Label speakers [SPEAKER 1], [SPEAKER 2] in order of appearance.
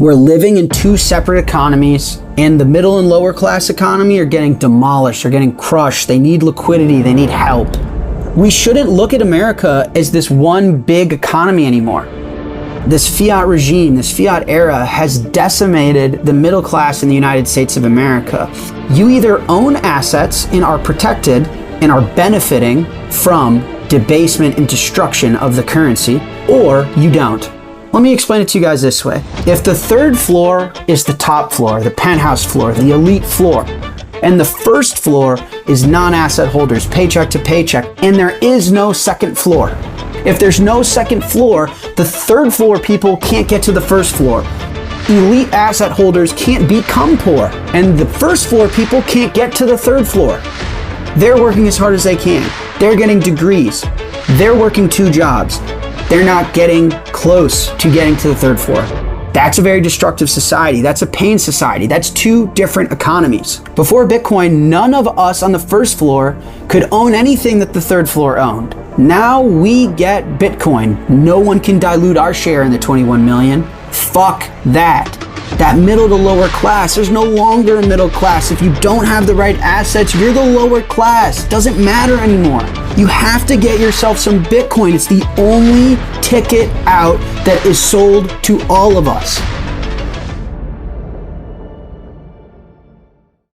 [SPEAKER 1] We're living in two separate economies, and the middle and lower class economy are getting demolished, they're getting crushed, they need liquidity, they need help. We shouldn't look at America as this one big economy anymore. This fiat regime, this fiat era has decimated the middle class in the United States of America. You either own assets and are protected and are benefiting from debasement and destruction of the currency, or you don't. Let me explain it to you guys this way. If the third floor is the top floor, the penthouse floor, the elite floor, and the first floor is non-asset holders, paycheck to paycheck, and there is no second floor. If there's no second floor, the third floor people can't get to the first floor. Elite asset holders can't become poor, and the first floor people can't get to the third floor. They're working as hard as they can. They're getting degrees. They're working 2 jobs. They're not getting close to getting to the third floor. That's a very destructive society. That's a pain society. That's 2 different economies. Before Bitcoin, none of us on the first floor could own anything that the third floor owned. Now we get Bitcoin. No one can dilute our share in the 21 million. Fuck that. That middle to lower class, there's no longer a middle class. If you don't have the right assets, you're the lower class. Doesn't matter anymore. You have to get yourself some Bitcoin. It's the only ticket out that is sold to all of us.